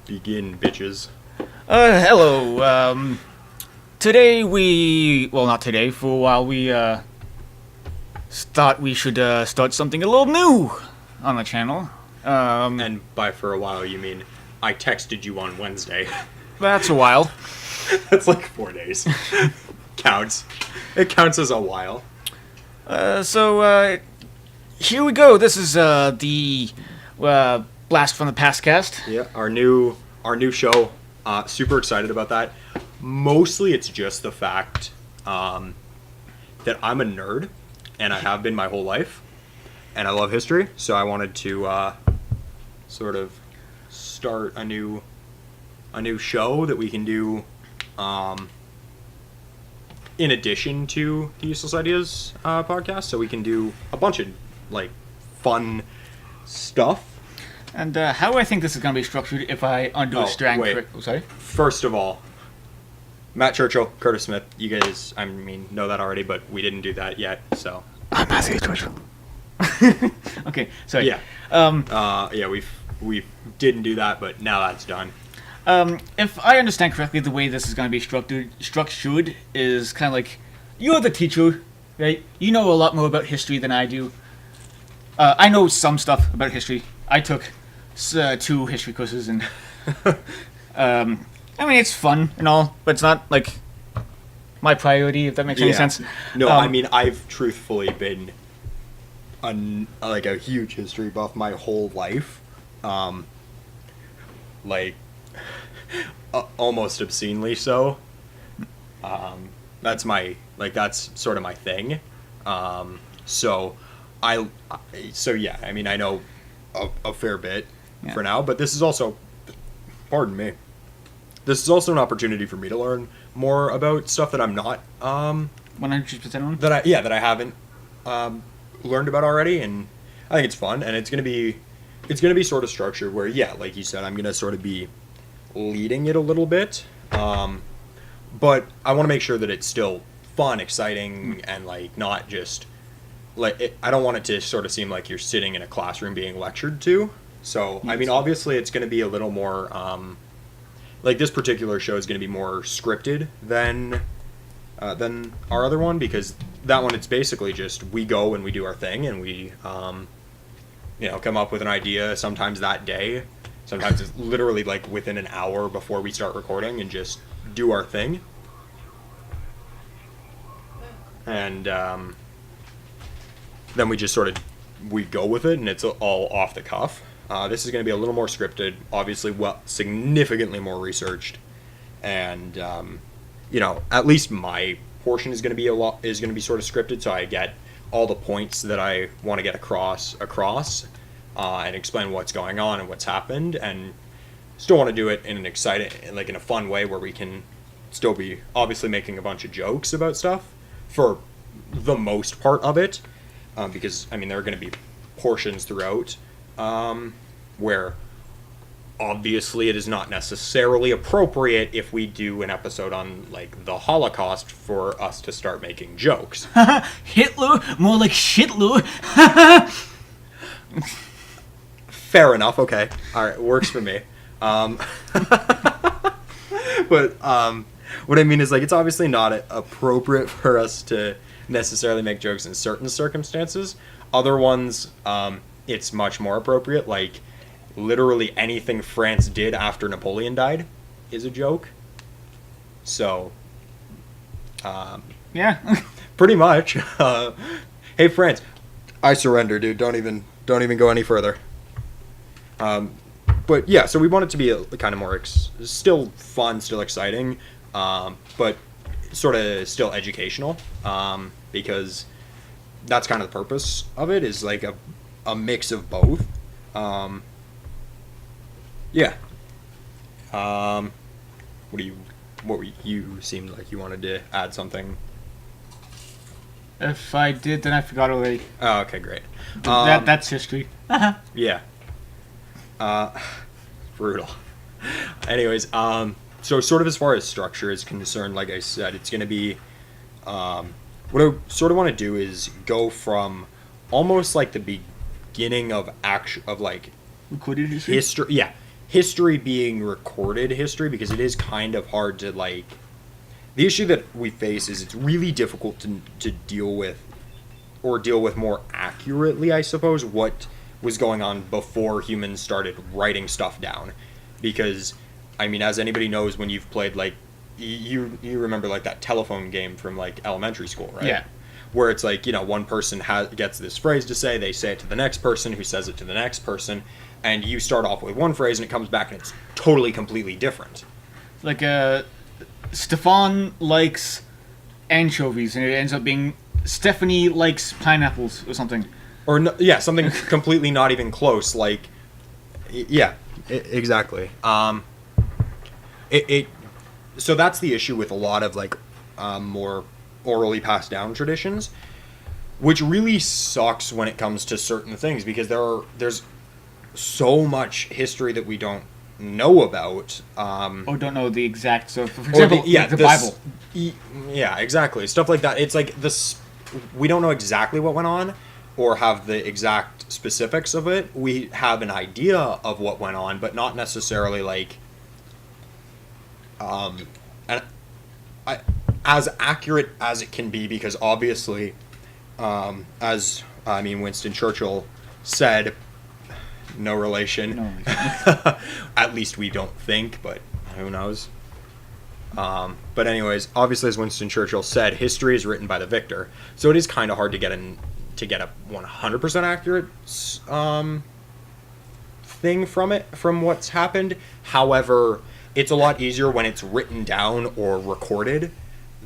Begin, bitches. Hello. Today not today, for a while thought we should start something a little new on the channel. And by for a while, you mean I texted you on Wednesday. That's a while. That's like 4 days. Counts. It counts as a while. So here we go. This is the Blast from the Past cast. Yeah, our new show. Super excited about that. Mostly, it's just the fact that I'm a nerd, and I have been my whole life, and I love history. So I wanted to sort of start a new show that we can do in addition to the Useless Ideas podcast. So we can do a bunch of like fun stuff. And how I think this is going to be structured, if I understand correctly. Oh, sorry? First of all, Matt Churchill, Curtis Smith, you guys, know that already, but we didn't do that yet, so. I'm Matthew Churchill. Okay, sorry. Yeah. We didn't do that, but now that's done. If I understand correctly, the way this is going to be structured is kind of like, you're the teacher, right? You know a lot more about history than I do. I know some stuff about history. I took 2 history courses, and it's fun and all, but it's not like my priority, if that makes any sense. No, I've truthfully been a huge history buff my whole life, almost obscenely so. That's sort of my thing. I know a fair bit for now, but this is also, pardon me, this is also an opportunity for me to learn more about stuff that I'm not 100% on. that I haven't learned about already, and I think it's fun, and it's gonna be sort of structured where, like you said, I'm gonna sort of be leading it a little bit, but I want to make sure that it's still fun, exciting, and not just I don't want it to sort of seem like you're sitting in a classroom being lectured to. So, obviously it's going to be a little more, this particular show is going to be more scripted than our other one, because that one, it's basically just, we go and we do our thing, and we, come up with an idea sometimes that day. Sometimes it's literally within an hour before we start recording, and just do our thing. And, then we just sort of, we go with it, and it's all off the cuff. This is going to be a little more scripted, obviously, significantly more researched, and at least my portion is going to be sort of scripted, so I get all the points that I want to get across, and explain what's going on and what's happened, and still want to do it in an exciting, in a fun way where we can still be obviously making a bunch of jokes about stuff for the most part of it. Because, there are going to be portions throughout where obviously it is not necessarily appropriate if we do an episode on, the Holocaust for us to start making jokes. Hitler? More like shitler. Fair enough, okay. Alright, works for me. But, what I mean is, it's obviously not appropriate for us to necessarily make jokes in certain circumstances. Other ones, it's much more appropriate. Literally anything France did after Napoleon died is a joke. So, yeah, pretty much. Hey, France, I surrender, dude. Don't even go any further. But yeah, so we want it to be kind of more still fun, still exciting, but sort of still educational, because that's kind of the purpose of it, is a mix of both. You seemed like you wanted to add something. If I did, then I forgot already. Oh, okay, great. That's history. Yeah. Brutal. Anyways, so sort of as far as structure is concerned, like I said, it's going to be, what I sort of want to do is go from almost the beginning of recorded history. Yeah, history being recorded history, because it is kind of hard to like. The issue that we face is it's really difficult to deal with, or deal with more accurately, I suppose, what was going on before humans started writing stuff down. Because, I mean, as anybody knows, when you've played, like, you remember, like, that telephone game from, like, elementary school, right? Yeah. Where it's like, you know, one person gets this phrase to say, they say it to the next person, who says it to the next person, and you start off with one phrase and it comes back and it's totally, completely different. Like, Stefan likes anchovies, and it ends up being Stephanie likes pineapples or something. Or, no, yeah, something completely not even close, like, yeah, exactly. So that's the issue with a lot of, like, more orally passed down traditions, which really sucks when it comes to certain things, because there's so much history that we don't know about. Or don't know the exact. So, for example, the Bible. Yeah, exactly. Stuff like that. It's like this. We don't know exactly what went on, or have the exact specifics of it. We have an idea of what went on, but not necessarily like. And as accurate as it can be, because obviously, Winston Churchill said, no relation. No. At least we don't think, but who knows? But anyways, obviously, as Winston Churchill said, history is written by the victor. So it is kind of hard to get a 100% accurate thing from what's happened. However, it's a lot easier when it's written down or recorded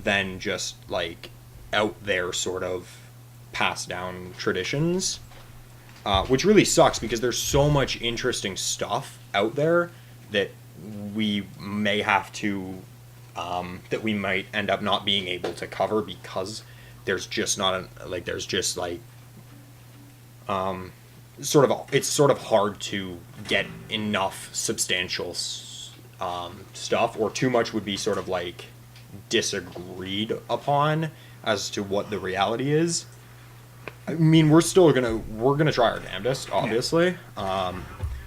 than just like out there sort of passed down traditions. Which really sucks, because there's so much interesting stuff out there that we may have to, that we might end up not being able to cover, because there's just not it's sort of hard to get enough substantial stuff, or too much would be sort of like disagreed upon as to what the reality is. I mean, we're gonna try our damnedest, obviously,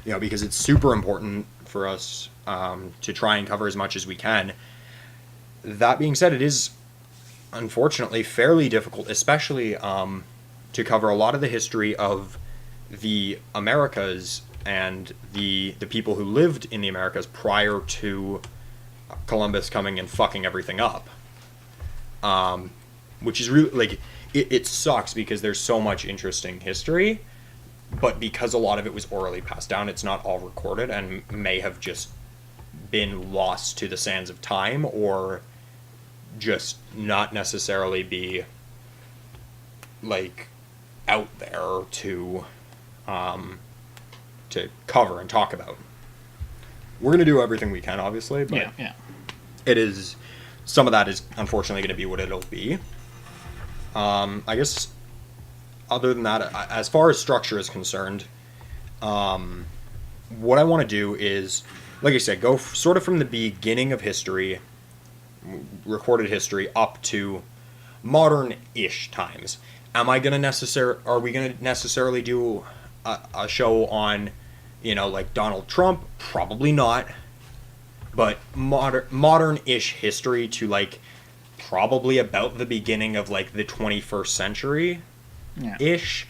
because it's super important for us to try and cover as much as we can. That being said, it is unfortunately fairly difficult, especially to cover a lot of the history of the Americas and the people who lived in the Americas prior to Columbus coming and fucking everything up. Which is really like. It sucks, because there's so much interesting history, but because a lot of it was orally passed down, it's not all recorded and may have just been lost to the sands of time, or just not necessarily be like out there to cover and talk about. We're gonna do everything we can, obviously, but it is, some of that is unfortunately gonna be what it'll be. I guess other than that, as far as structure is concerned, what I want to do is, like I said, go sort of from the beginning of history, recorded history, up to modern-ish times. Are we going to necessarily do a show on, like Donald Trump? Probably not. But modern-ish history to, like, probably about the beginning of like the 21st century ish,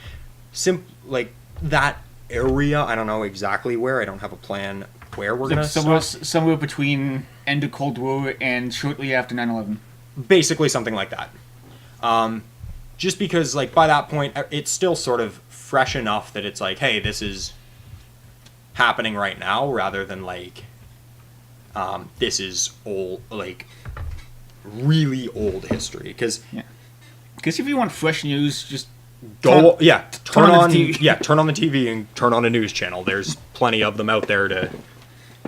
like that area. I don't know exactly where. I don't have a plan where we're gonna somewhere between end of Cold War and shortly after 9/11. Basically something like that. Just because like by that point it's still sort of fresh enough that it's like, hey, this is happening right now, rather than like this is old, like really old history. Because if you want fresh news, just turn on the TV. Turn on the TV and turn on a news channel. There's plenty of them out there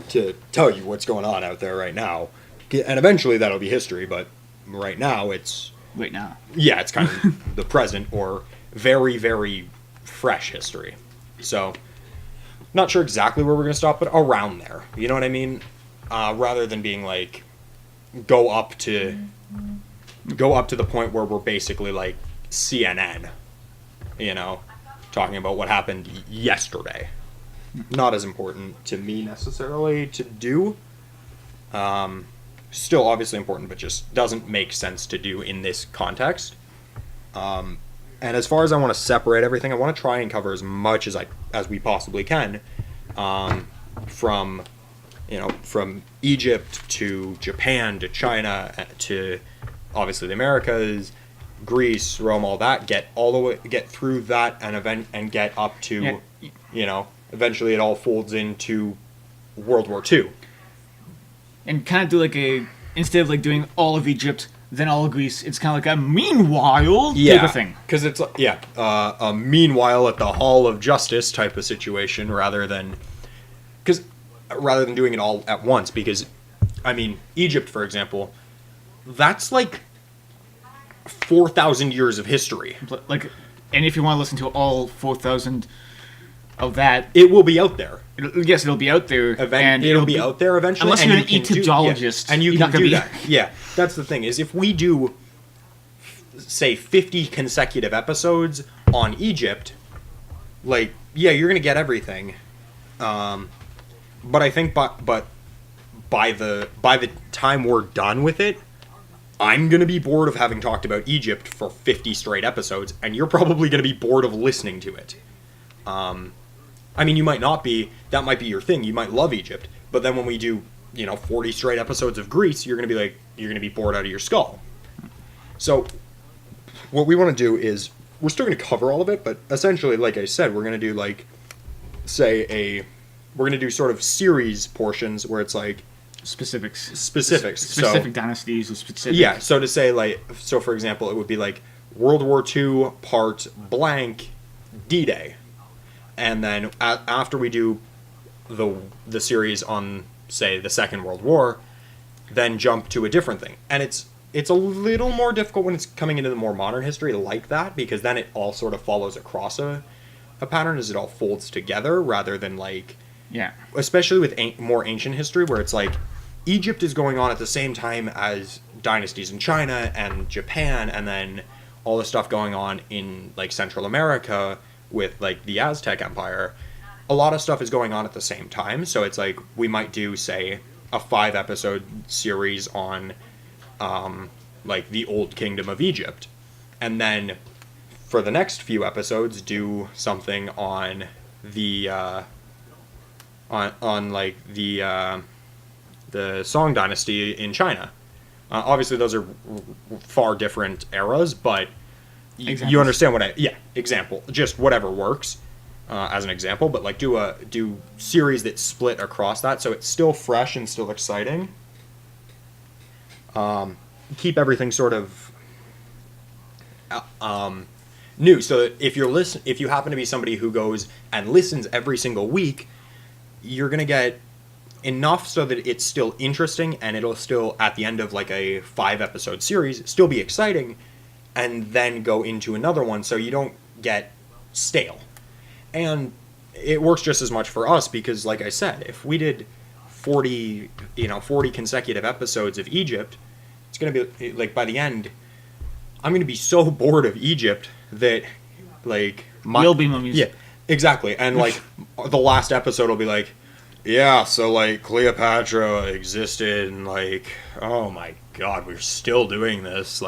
to tell you what's going on out there right now. And eventually that'll be history, but right now it's it's kind of the present, or very, very fresh history. So not sure exactly where we're gonna stop, but around there, you know what I mean? Rather than being like go up to the point where we're basically like CNN, talking about what happened yesterday. not as important to me necessarily to do. Still obviously important, but just doesn't make sense to do in this context. And as far as I want to separate everything, I want to try and cover as much as we possibly can, from from Egypt to Japan to China to obviously the Americas, Greece, Rome, all that. Get through that and get up to, eventually it all folds into World War II. And kind of do instead of doing all of Egypt, then all of Greece, it's kind of like a meanwhile type of thing. Because it's a meanwhile at the Hall of Justice type of situation rather than doing it all at once. Because I mean, Egypt, for example, that's 4,000 years of history. And if you want to listen to all 4,000 of that, it will be out there. It'll be out there. It'll be out there eventually. Unless you're an Egyptologist. And you can do that. Yeah, that's the thing, is if we do, say, 50 consecutive episodes on Egypt, you're going to get everything. But I think by the time we're done with it, I'm going to be bored of having talked about Egypt for 50 straight episodes, and you're probably going to be bored of listening to it. I mean, you might not be. That might be your thing. You might love Egypt. But then when we do, 40 straight episodes of Greece, you're going to be bored out of your skull. So what we want to do is, we're still going to cover all of it, but essentially, like I said, we're going to do we're going to do sort of series portions where it's specifics. Specific dynasties or specific. Yeah, so to say, so for example, it would be World War II part blank D-Day. And then after we do the series on, say, the Second World War, then jump to a different thing. And it's a little more difficult when it's coming into the more modern history like that, because then it all sort of follows across a pattern as it all folds together, rather than yeah. Especially with more ancient history, where it's Egypt is going on at the same time as dynasties in China and Japan, and then all the stuff going on in Central America with the Aztec Empire. A lot of stuff is going on at the same time, so it's we might do, say, a 5-episode series on the Old Kingdom of Egypt, and then for the next few episodes do something on the the Song Dynasty in China. Obviously, those are far different eras, but you understand what example, just whatever works as an example. But do series that split across that, so it's still fresh and still exciting. Keep everything sort of new, so that if you happen to be somebody who goes and listens every single week, you're gonna get enough so that it's still interesting, and it'll still, at the end of a 5-episode series, still be exciting, and then go into another one, so you don't get stale. And it works just as much for us, because like I said, if we did 40 consecutive episodes of Egypt, it's going to be by the end, I'm going to be so bored of Egypt that We'll be mummies. Yeah, exactly. And the last episode will be yeah, so Cleopatra existed, and oh my god, we're still doing this.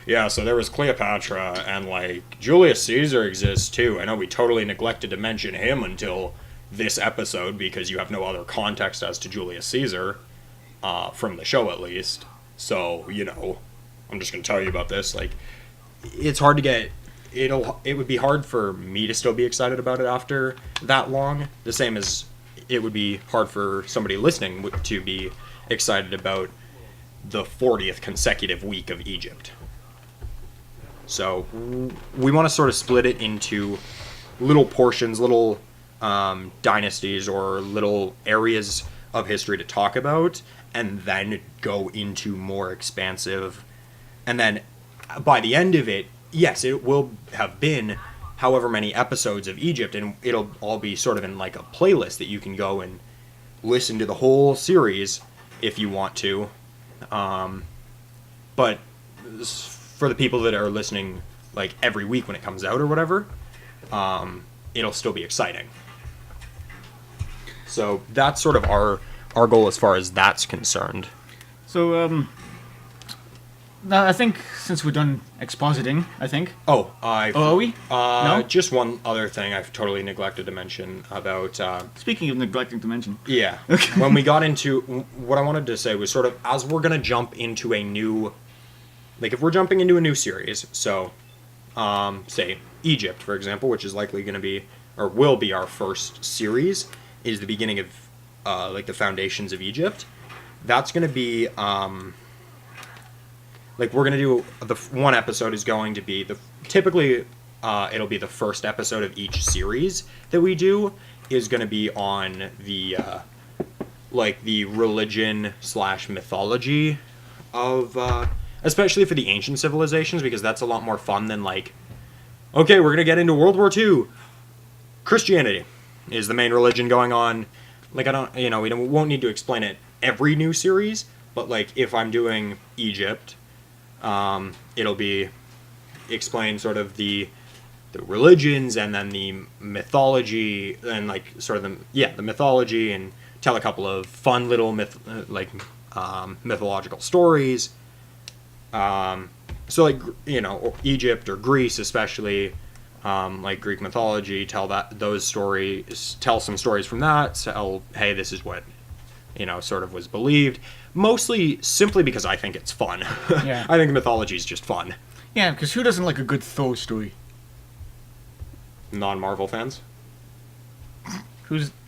Yeah, so there was Cleopatra, and Julius Caesar exists too. I know we totally neglected to mention him until this episode, because you have no other context as to Julius Caesar, from the show at least. So, I'm just gonna tell you about this. It's hard to get. It would be hard for me to still be excited about it after that long. The same as it would be hard for somebody listening to be excited about the 40th consecutive week of Egypt. So we want to sort of split it into little portions, little dynasties, or little areas of history to talk about, and then go into more expansive. And then by the end of it, yes, it will have been however many episodes of Egypt, and it'll all be sort of in a playlist that you can go and listen to the whole series if you want to. But for the people that are listening every week when it comes out or whatever, it'll still be exciting. So that's sort of our goal as far as that's concerned. So, now I think since we're done expositing, I think. Oh, Oh, are we? No? Just one other thing I've totally neglected to mention about. Speaking of neglecting to mention. Yeah. When we got into what I wanted to say was sort of as we're gonna jump into a new, like if we're jumping into a new series, so, say Egypt for example, which is likely gonna be or will be our first series, is the beginning of like the foundations of Egypt. That's gonna be like we're gonna do one episode is going to be typically it'll be the first episode of each series that we do is gonna be on the like the religion / mythology of especially for the ancient civilizations, because that's a lot more fun than like, okay, we're gonna get into World War II. Christianity is the main religion going on. Like we won't need to explain it every new series, but like if I'm doing Egypt, it'll be explain sort of the religions and then the mythology and like sort of the mythology, and tell a couple of fun little mythological stories. So like Egypt or Greece especially, like Greek mythology, those stories, tell some stories from that. So hey, this is what sort of was believed. Mostly simply because I think it's fun. Yeah. I think mythology is just fun. Yeah, because who doesn't like a good Thor story? Non-Marvel fans?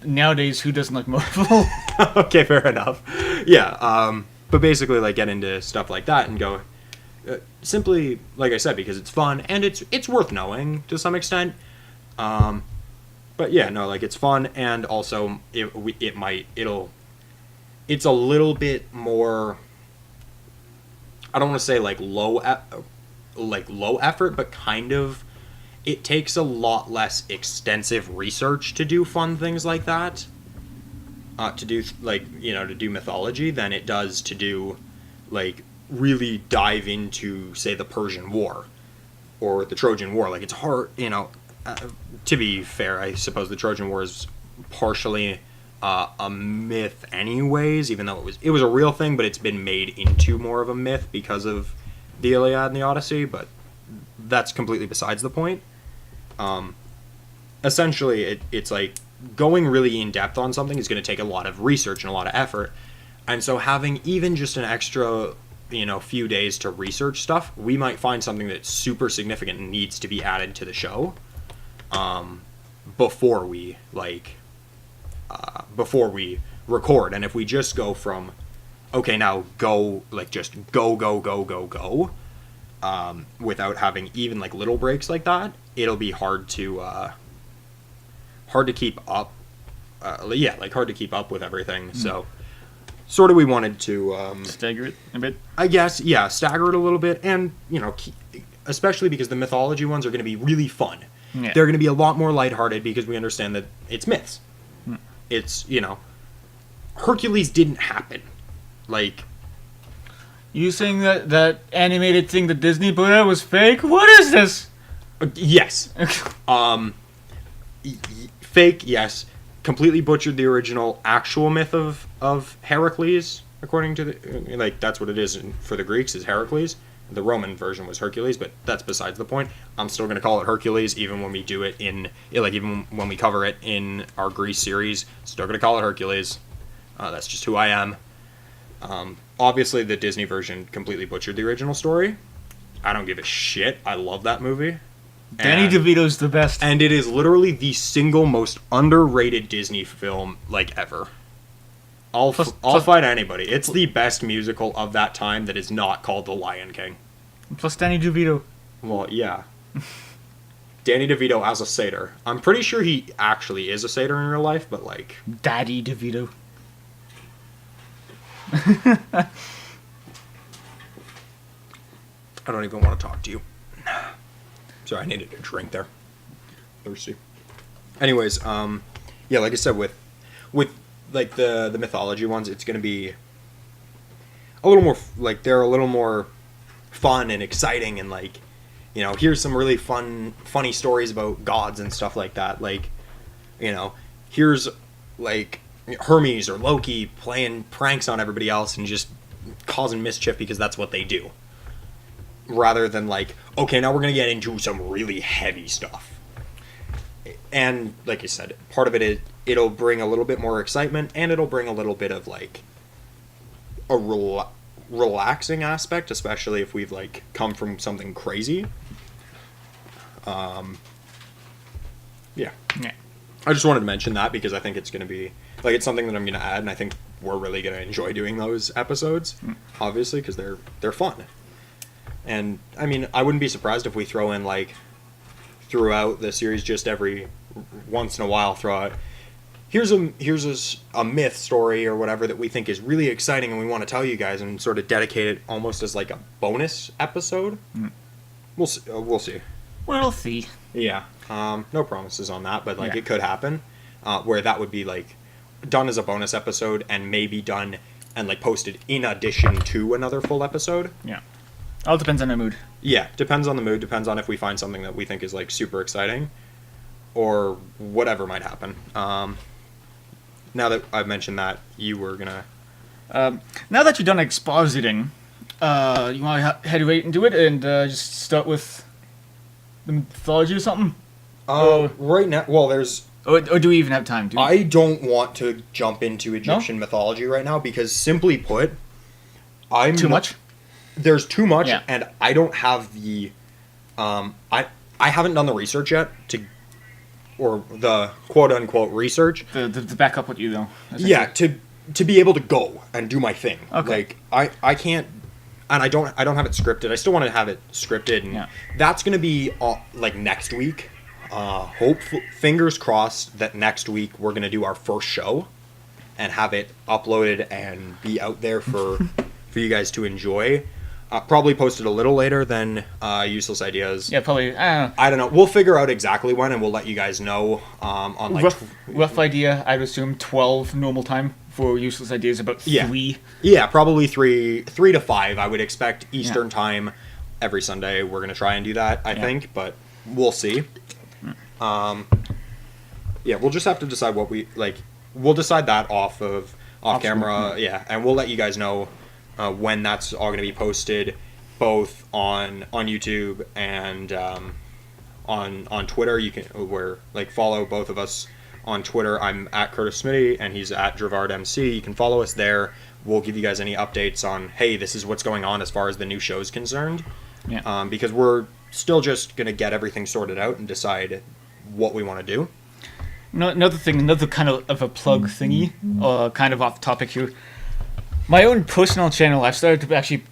Nowadays, who doesn't like Marvel? Okay, fair enough. Yeah, but basically, like, get into stuff like that and go, simply, like I said, because it's fun, and it's worth knowing to some extent. But yeah, no, like, it's fun, and also, it's a little bit more, I don't want to say like low effort, but kind of, it takes a lot less extensive research to do fun things like that, to do mythology than it does to do like really dive into, say, the Persian War or the Trojan War. Like, it's hard, to be fair, I suppose the Trojan War is partially a myth anyways, even though it was a real thing, but it's been made into more of a myth because of the Iliad and the Odyssey, but that's completely besides the point. Essentially, it's like going really in depth on something is going to take a lot of research and a lot of effort, and so having even just an extra few days to research stuff, we might find something that's super significant and needs to be added to the show before we record. And if we just go from, okay, now go, like, just go, without having even, like, little breaks like that, it'll be hard to keep up. Hard to keep up with everything. So, sort of we wanted to... stagger it a bit? I guess, yeah, stagger it a little bit, and, especially because the mythology ones are going to be really fun. Yeah. They're going to be a lot more lighthearted because we understand that it's myths. It's, Hercules didn't happen. Like... You saying that animated thing that Disney put out was fake? What is this? Yes. Fake, yes. Completely butchered the original actual myth of Heracles, according to that's what it is for the Greeks, is Heracles. The Roman version was Hercules, but that's besides the point. I'm still going to call it Hercules, even when we do it even when we cover it in our Greece series. Still going to call it Hercules. That's just who I am. Obviously, the Disney version completely butchered the original story. I don't give a shit. I love that movie. Danny DeVito's the best. And it is literally the single most underrated Disney film, like, ever. I'll fight anybody. It's the best musical of that time that is not called The Lion King. Plus Danny DeVito. Well, yeah. Danny DeVito as a satyr. I'm pretty sure he actually is a satyr in real life, but, like... Daddy DeVito. I don't even want to talk to you. Sorry, I needed a drink there. Thirsty. Anyways, yeah, like I said, with like the mythology ones, it's gonna be a little more like they're a little more fun and exciting, and like, here's some really funny stories about gods and stuff like that. Like, here's like Hermes or Loki playing pranks on everybody else and just causing mischief because that's what they do. Rather than like, okay, now we're going to get into some really heavy stuff. And like you said, part of it is it'll bring a little bit more excitement, and it'll bring a little bit of like a relaxing aspect, especially if we've like come from something crazy. Yeah. Yeah. I just wanted to mention that because I think it's going to be like it's something that I'm going to add, and I think we're really going to enjoy doing those episodes, obviously, because they're fun. And I mean, I wouldn't be surprised if we throw in like throughout the series, just every once in a while, throw out here's a myth story or whatever that we think is really exciting and we want to tell you guys, and sort of dedicate it almost as like a bonus episode. We'll see. We'll see. We'll see. Yeah. No promises on that, but like Yeah. it could happen, where that would be like done as a bonus episode and maybe done and like posted in addition to another full episode. Yeah. All depends on the mood. Yeah, depends on the mood, depends on if we find something that we think is like super exciting or whatever might happen. Now that I've mentioned that, you were gonna Now that you're done expositing, you want to head right into it and just start with the mythology or something? right now, well, there's Or do we even have time? I don't want to jump into Egyptian mythology right now because, simply put, I'm Too much? There's too much, Yeah. and I don't have the, I haven't done the research yet or the quote unquote research. The back up with you, though. Yeah, to be able to go and do my thing. Okay. Like I can't, and I don't have it scripted. I still want to have it scripted, and Yeah. that's gonna be like next week. Fingers crossed that next week we're gonna do our first show, and have it uploaded and be out there for you guys to enjoy. Probably posted a little later than Useless Ideas. Yeah, probably. I don't know. We'll figure out exactly when, and we'll let you guys know on like Rough idea, I'd assume 12 normal time for Useless Ideas, about Yeah. 3. Yeah, probably three to 5. I would expect Eastern time every Sunday. We're gonna try and do that, I think, but we'll see. Yeah, we'll just have to decide what we like. We'll decide that off camera, yeah, and we'll let you guys know when that's all gonna be posted, both on YouTube and on Twitter. You can follow both of us on Twitter. I'm at Curtis Smitty and he's at Dravard MC. You can follow us there. We'll give you guys any updates on, hey, this is what's going on as far as the new show is concerned. Yeah. Because we're still just gonna get everything sorted out and decide what we want to do. Another thing, another kind of a plug thingy, kind of off topic here. My own personal channel, I've started to actually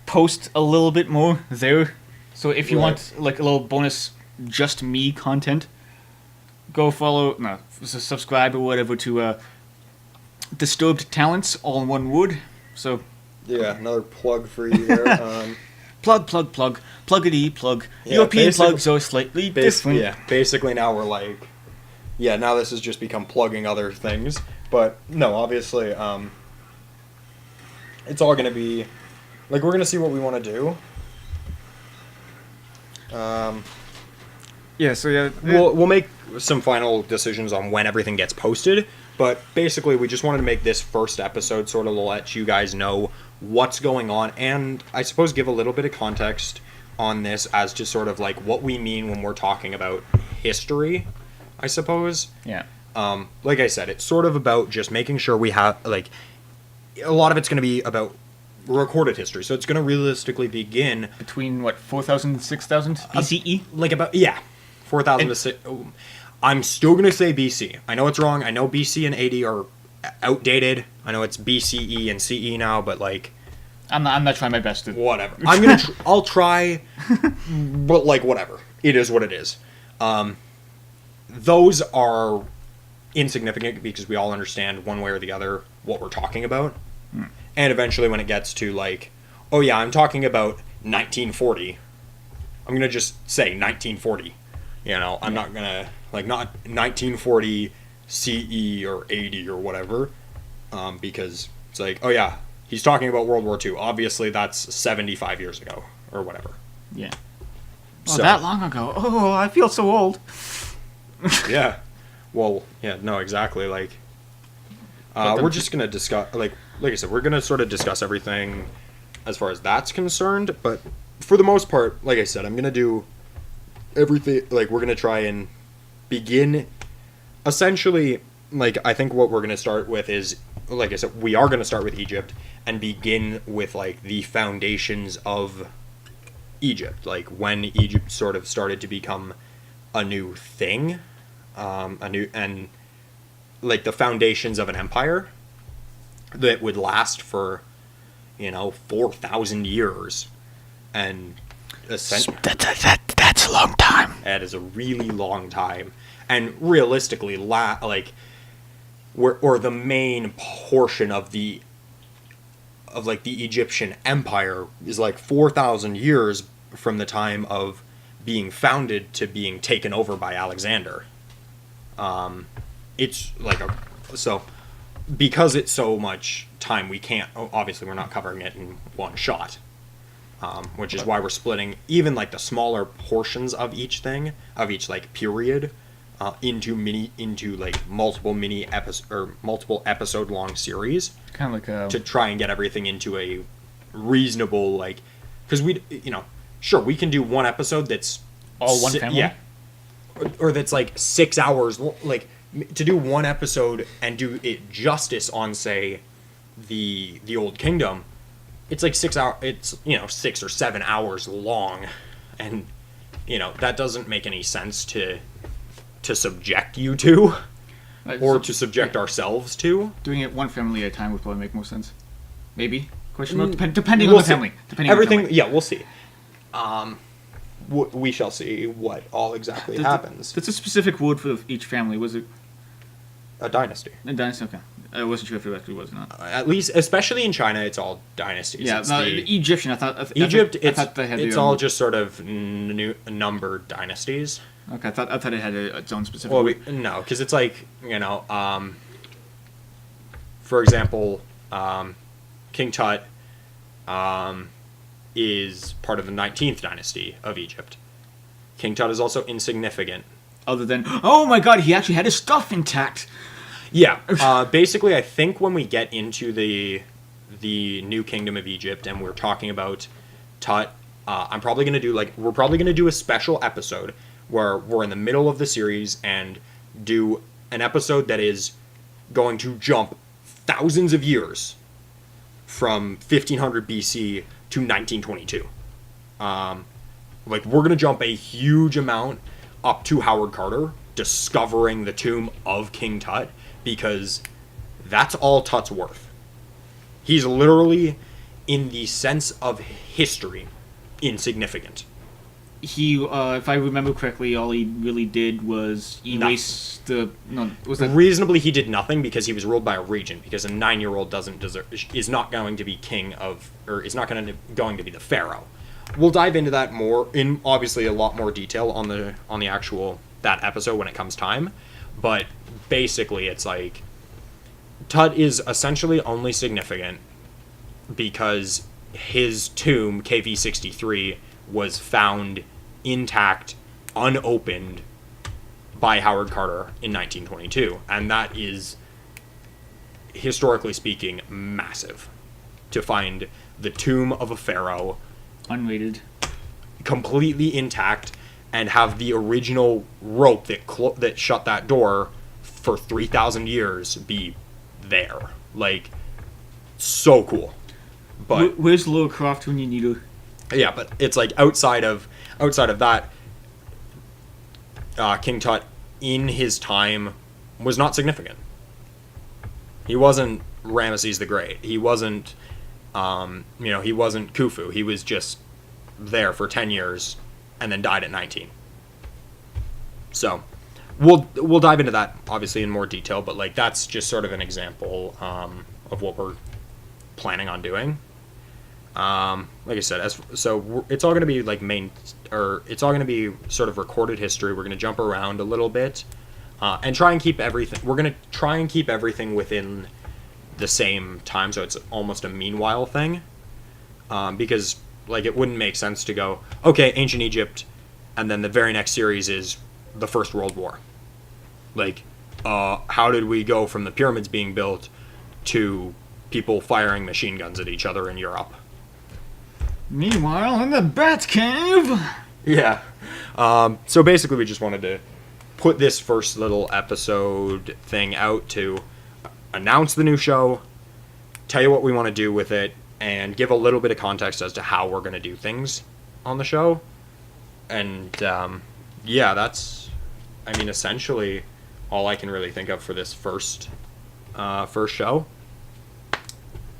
post a little bit more there. So if you Right. want like a little bonus just me content, go subscribe or whatever to Disturbed Talents, all in one word. So Yeah, another plug for you there. pluggity plug. Yeah, European basically- plugs are slightly different. Yeah, basically now we're like, yeah, now this has just become plugging other things. But no, obviously, it's all gonna be like we're gonna see what we want to do. Yeah. So yeah, We'll make some final decisions on when everything gets posted. But basically, we just wanted to make this first episode sort of let you guys know what's going on, and I suppose give a little bit of context on this as to sort of like what we mean when we're talking about history, I suppose. yeah. Like I said, it's sort of about just making sure we have, like, a lot of it's going to be about recorded history. So it's going to realistically begin, Between what 4,000 and 6,000 BCE. like, about, 4,000 to 6. I'm still going to say BC. I know it's wrong. I know BC and AD are outdated. I know it's BCE and CE now, but, like, I'm not trying my best to. whatever. I'm going to, I'll try, but, like, whatever. It is what it is. Those are insignificant because we all understand one way or the other what we're talking about. And eventually when it gets to like, oh yeah, I'm talking about 1940, I'm going to just say 1940. You know, I'm not going to, like, not 1940 CE or 80 or whatever, because it's like, oh yeah, he's talking about World War II. Obviously that's 75 years ago or whatever. Yeah. Oh, So- that long ago. Oh, I feel so old. Yeah. Well, yeah, no, exactly. Like, We're just gonna discuss, like I said, we're gonna sort of discuss everything as far as that's concerned. But for the most part, like I said, I'm gonna do everything. Like we're gonna try and begin. Essentially, like I think what we're gonna start with is, like I said, we are gonna start with Egypt and begin with like the foundations of Egypt, like when Egypt sort of started to become a new thing, and like the foundations of an empire that would last for 4,000 years, and that's a long time. that is a really long time, and realistically, or the main portion of the Egyptian empire is like 4,000 years from the time of being founded to being taken over by Alexander. It's like so because it's so much time, we can't, obviously we're not covering it in one shot, which is why we're splitting even like the smaller portions of each like period into like multiple mini episode or multiple episode long series, Kind of like to try and get everything into a reasonable, like, because sure, we can do one episode that's all one family. yeah, or that's like 6 hours, like to do one episode and do it justice on, say, the Old Kingdom. It's like 6 hour. It's 6 or 7 hours long, and that doesn't make any sense to subject you to, or to subject ourselves to. Doing it one family at a time would probably make more sense. Maybe? Question mark? Depending on We'll the see. family. Everything, yeah, we'll see. We shall see what all exactly happens. That's a specific word for each family. Was it A dynasty. a dynasty? Okay. I wasn't sure if it actually was or not. At least, especially in China, it's all dynasties. Yeah, It's no, the- Egyptian. I thought Egypt, I thought they had it's their all own, just sort of numbered dynasties. Okay, I thought it had its own specific. Well, word. no, because it's like, for example, King Tut is part of the 19th dynasty of Egypt. King Tut is also insignificant. Other than, oh my god, he actually had his stuff intact. Yeah, basically, I think when we get into the New Kingdom of Egypt and we're talking about Tut, we're probably gonna do a special episode where we're in the middle of the series and do an episode that is going to jump thousands of years from 1500 BC to 1922. Like, we're gonna jump a huge amount up to Howard Carter discovering the tomb of King Tut, because that's all Tut's worth. He's literally, in the sense of history, insignificant. He, if I remember correctly, all he really did was erase was that Reasonably, he did nothing because he was ruled by a regent, because a 9-year-old is not going to be is not going to be the pharaoh. We'll dive into that more in obviously a lot more detail on the actual that episode when it comes time, but basically it's like Tut is essentially only significant because his tomb, KV-63, was found intact, unopened by Howard Carter in 1922, and that is, historically speaking, massive. To find the tomb of a pharaoh unrated, completely intact, and have the original rope that shut that door for 3,000 years be there. Like, so cool. But where's Lara Croft when you need her? yeah, but it's like outside of that, King Tut in his time was not significant. He wasn't Ramesses the Great. He wasn't, he wasn't Khufu. He was just there for 10 years and then died at 19. So we'll dive into that obviously in more detail, but like that's just sort of an example of what we're planning on doing. Like I said, it's all going to be like it's all going to be sort of recorded history. We're going to jump around a little bit and try and keep everything. We're going to try and keep everything within the same time, so it's almost a meanwhile thing. Because like it wouldn't make sense to go, okay, ancient Egypt, and then the very next series is the First World War. Like, how did we go from the pyramids being built to people firing machine guns at each other in Europe. Meanwhile, in the Batcave. Yeah. So basically, we just wanted to put this first little episode thing out to announce the new show, tell you what we want to do with it, and give a little bit of context as to how we're going to do things on the show. And yeah, that's, I mean, essentially all I can really think of for this first show.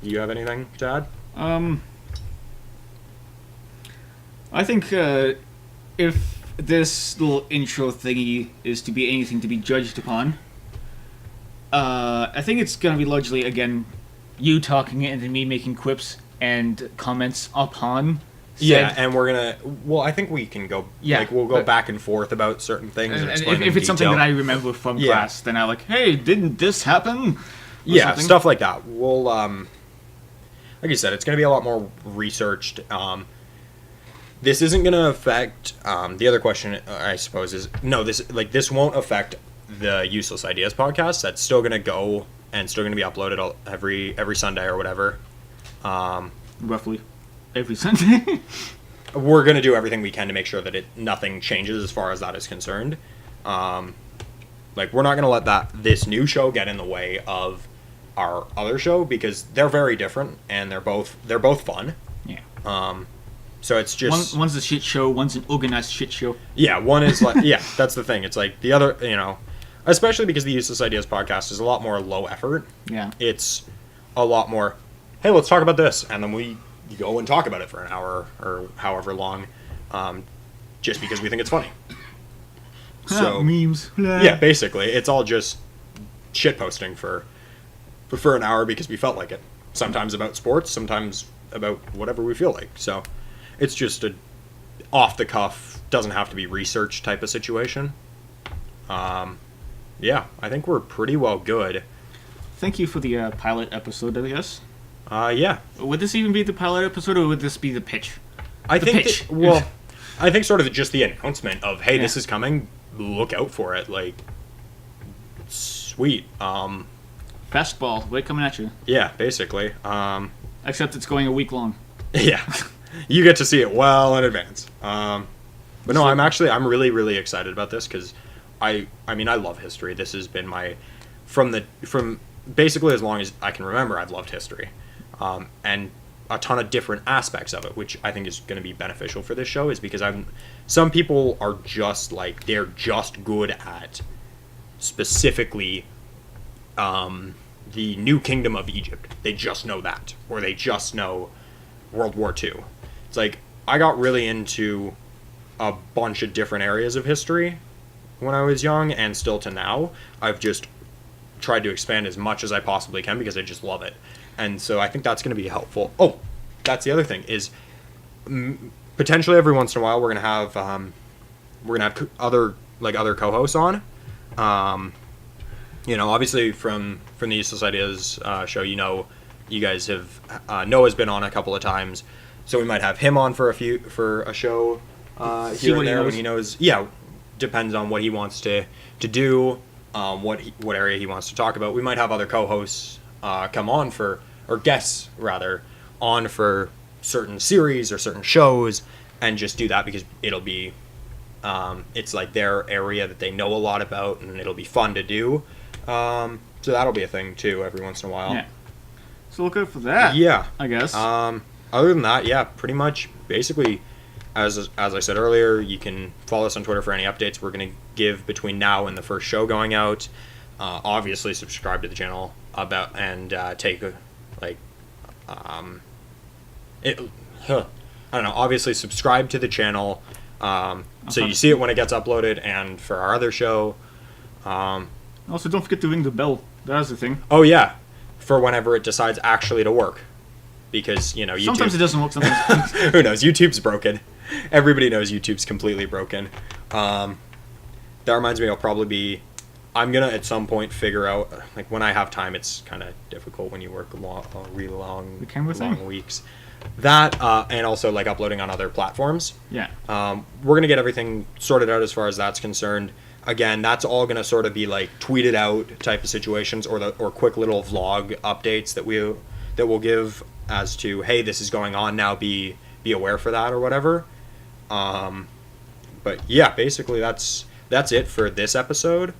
You have anything to add? I think if this little intro thingy is to be anything to be judged upon, I think it's going to be largely, again, you talking and then me making quips and comments upon said. Yeah, and we're going to, well, I think we can go, Yeah, like, we'll go back and forth about certain things and And explain if in it's something detail. that I remember from Yeah. class, then I'm like, hey, didn't this happen? Or Yeah, something. stuff like that. We'll, like you said, it's going to be a lot more researched. This isn't going to affect, the other question, I suppose, is, no, this won't affect the Useless Ideas podcast. That's still going to go and still going to be uploaded every Sunday or whatever. Roughly every Sunday. We're going to do everything we can to make sure that nothing changes as far as that is concerned. Like, we're not going to let this new show get in the way of our other show, because they're very different and they're both fun. Yeah. So it's just One's a shit show, one's an organized shit show. yeah, one is like yeah, that's the thing. It's like the other, especially because the Useless Ideas podcast is a lot more low effort. Yeah. It's a lot more, hey, let's talk about this, and then we go and talk about it for an hour or however long, just because we think it's funny. So memes. yeah, basically, it's all just shit posting for an hour because we felt like it. Sometimes about sports, sometimes about whatever we feel like. So it's just a off the cuff, doesn't have to be research type of situation. Yeah, I think we're pretty well good. Thank you for the pilot episode, I guess. Yeah, Would this even be the pilot episode, or would this be the pitch? I The think pitch. I think sort of just the announcement of, hey, this Yeah. is coming, look out for it. Like, sweet. Fastball, way coming at you. Yeah, basically. Except it's going a week long. Yeah, you get to see it well in advance. But no, I'm really, really excited about this because I mean, I love history. This has been from basically as long as I can remember, I've loved history, and a ton of different aspects of it, which I think is going to be beneficial for this show, is because some people are just like, they're just good at specifically the New Kingdom of Egypt. They just know that, or they just know World War II. It's like, I got really into a bunch of different areas of history when I was young, and still to now. I've just tried to expand as much as I possibly can because I just love it. And so I think that's going to be helpful. Oh, that's the other thing, is potentially every once in a while we're going to have other co-hosts on. Obviously from the Useless Ideas show, you guys have Noah's been on a couple of times, so we might have him on for a show here and there when he knows. Yeah, depends on what he wants to do, what area he wants to talk about. We might have other co-hosts come on or guests rather, on for certain series or certain shows, and just do that because it'll be it's like their area that they know a lot about, and it'll be fun to do. So that'll be a thing too every once in a while. Yeah. So look out for that. Yeah. I guess. Other than that, yeah, pretty much basically as I said earlier, you can follow us on Twitter for any updates we're going to give between now and the first show going out. Obviously subscribe to the channel obviously subscribe to the channel so you see it when it gets uploaded, and for our other show. Also, don't forget to ring the bell. That's the thing. Oh yeah, for whenever it decides actually to work, because YouTube. Sometimes it doesn't work. Sometimes. Who knows? YouTube's broken. Everybody knows YouTube's completely broken. That reminds me, I'm gonna at some point figure out, like, when I have time. It's kind of difficult when you work really long weeks. That and also like uploading on other platforms. Yeah. We're gonna get everything sorted out as far as that's concerned. again, that's all going to sort of be like tweeted out type of situations, or quick little vlog updates that we'll give as to, hey, this is going on now, be aware for that or whatever. But yeah, basically that's it for this episode,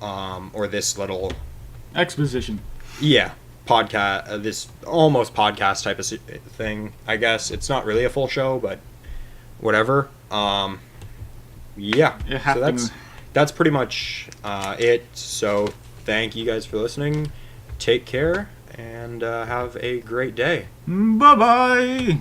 or this little Exposition. podcast, this almost podcast type of thing. I guess it's not really a full show, but whatever. Yeah, It so happened. that's pretty much it. So thank you guys for listening. Take care and have a great day. Bye bye.